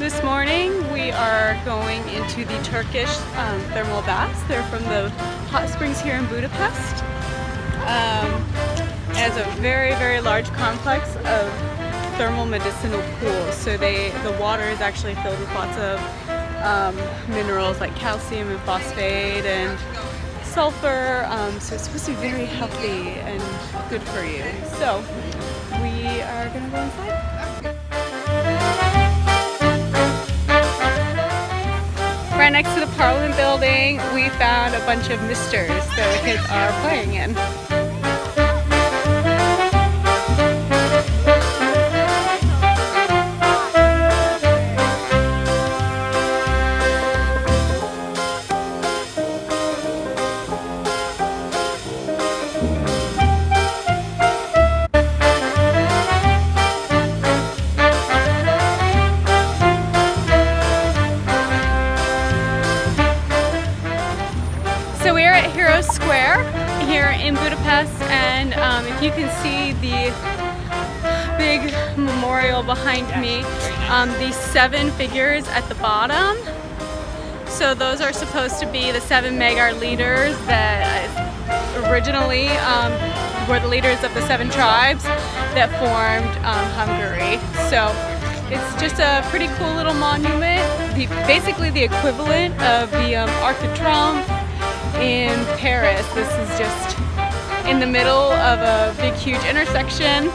This morning we are going into the Turkish thermal baths. They're from the hot springs here in Budapest. It has a very, very large complex of thermal medicinal pools. So the water is actually filled with lots of minerals like calcium and phosphate and sulfur. So it's supposed to be very healthy and good for you. So we are gonna go inside. Right next to the Parliament building, we found a bunch of misters that the kids are playing in. So we are at Heroe Square here in Budapest, and if you can see the big memorial behind me, these 7 figures at the bottom. So those are supposed to be the 7 Magyar leaders that originally were the leaders of the 7 tribes that formed Hungary. So it's just a pretty cool little monument, basically the equivalent of the Arc de Triomphe in Paris. This is just in the middle of a big huge intersection,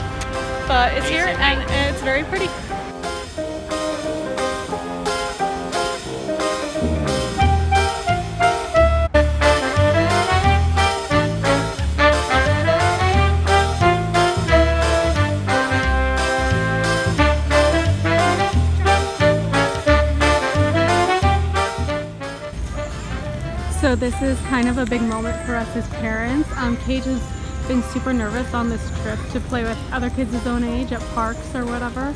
but it's here and it's very pretty. So this is kind of a big moment for us as parents. Cage has been super nervous on this trip to play with other kids his own age at parks or whatever,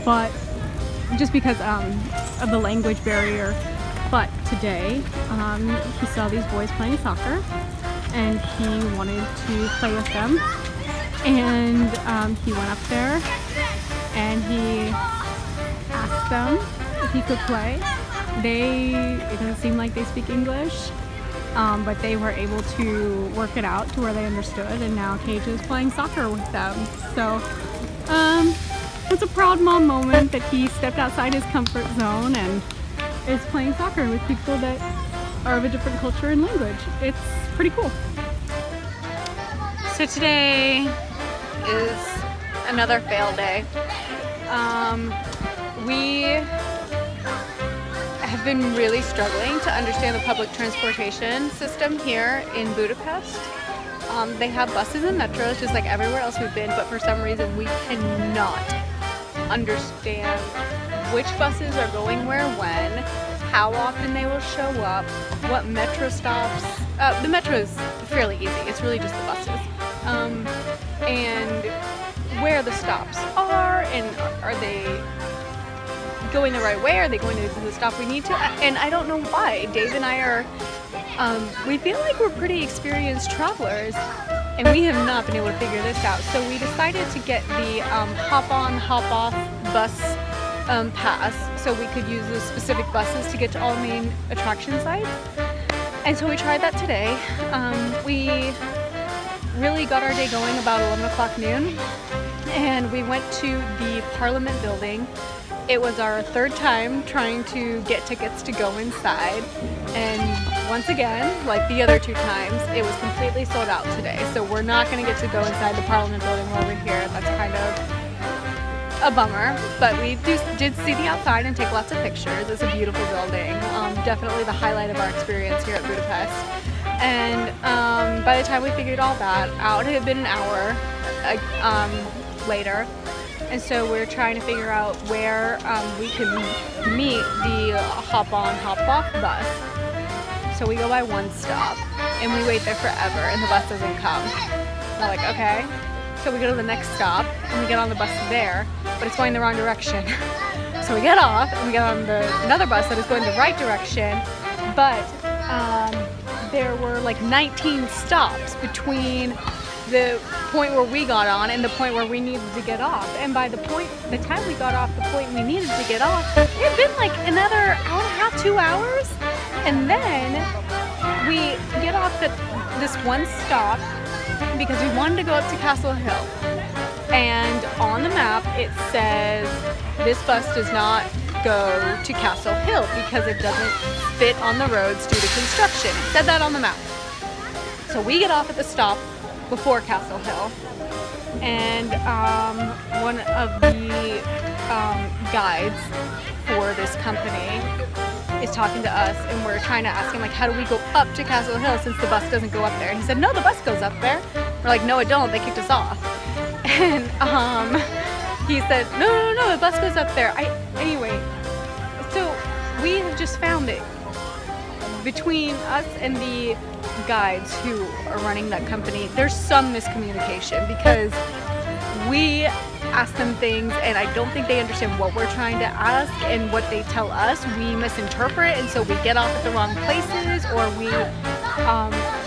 but just because of the language barrier. But today he saw these boys playing soccer and he wanted to play with them, and he went up there and he asked them if he could play. It doesn't seem like they speak English, but they were able to work it out to where they understood, and now Cage is playing soccer with them. So it's a proud mom moment that he stepped outside his comfort zone and is playing soccer with people that are of a different culture and language. It's pretty cool. So today is another fail day. We have been really struggling to understand the public transportation system here in Budapest. They have buses and metros just like everywhere else we've been, but for some reason we cannot understand which buses are going where when, how often they will show up, what metro stops. The metro is fairly easy, it's really just the buses. And where the stops are, and are they going the right way? Are they going to the stop we need to? And I don't know why. Dave and I are, we feel like we're pretty experienced travelers, and we have not been able to figure this out. So we decided to get the hop-on, hop-off bus pass, so we could use the specific buses to get to all main attraction sites. And so we tried that today. We really got our day going about 11 o'clock noon, and we went to the Parliament building. It was our 3rd time trying to get tickets to go inside, and once again, like the other 2 times, it was completely sold out today. So we're not going to get to go inside the Parliament building while we're here. That's kind of a bummer, but we did see the outside and take lots of pictures. It's a beautiful building, definitely the highlight of our experience here at Budapest. And by the time we figured all that out, it had been an hour later. And so we're trying to figure out where we can meet the hop-on, hop-off bus. So we go by one stop, and we wait there forever, and the bus doesn't come. We're like, okay. So we go to the next stop, and we get on the bus there, but it's going the wrong direction. So we get off, and we get on another bus that is going the right direction, but there were like 19 stops between the point where we got on and the point where we needed to get off. And by the time we got off the point we needed to get off, it had been like another hour and a half, 2 hours. And then we get off at this one stop because we wanted to go up to Castle Hill. And on the map it says this bus does not go to Castle Hill because it doesn't fit on the roads due to construction. It said that on the map. So we get off at the stop before Castle Hill, and one of the guides for this company is talking to us, and we're trying to ask him, like, how do we go up to Castle Hill since the bus doesn't go up there? And he said, no, the bus goes up there. We're like, no, it don't. They kicked us off. And he said, no, the bus goes up there. Anyway, so we have just found that between us and the guides who are running that company, there's some miscommunication because we ask them things and I don't think they understand what we're trying to ask, and what they tell us we misinterpret, and so we get off at the wrong places or we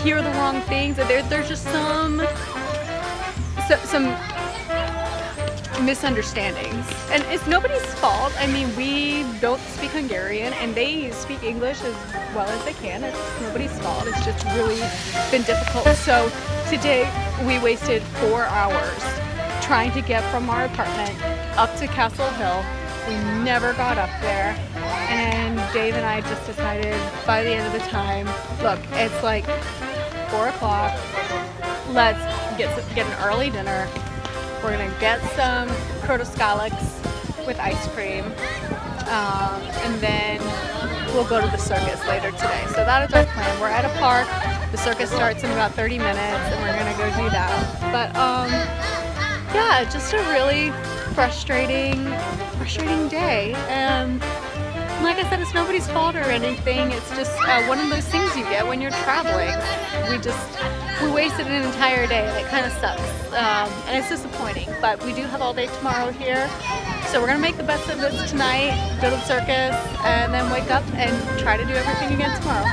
hear the wrong things. And there's just some misunderstandings, and it's nobody's fault. I mean, we don't speak Hungarian and they speak English as well as they can. It's nobody's fault. It's just really been difficult. So today we wasted 4 hours trying to get from our apartment up to Castle Hill. We never got up there, and Dave and I just decided by the end of the time, look, it's like 4 o'clock, let's get an early dinner. We're gonna get some krotoskalix with ice cream, and then we'll go to the circus later today. So that is our plan. We're at a park. The circus starts in about 30 minutes, and we're gonna go do that. But yeah, just a really frustrating day. And like I said, it's nobody's fault or anything. It's just one of those things you get when you're traveling. We wasted an entire day, and it kind of sucks. And it's disappointing, but we do have all day tomorrow here. So we're gonna make the best of this tonight, go to the circus, and then wake up and try to do everything again tomorrow.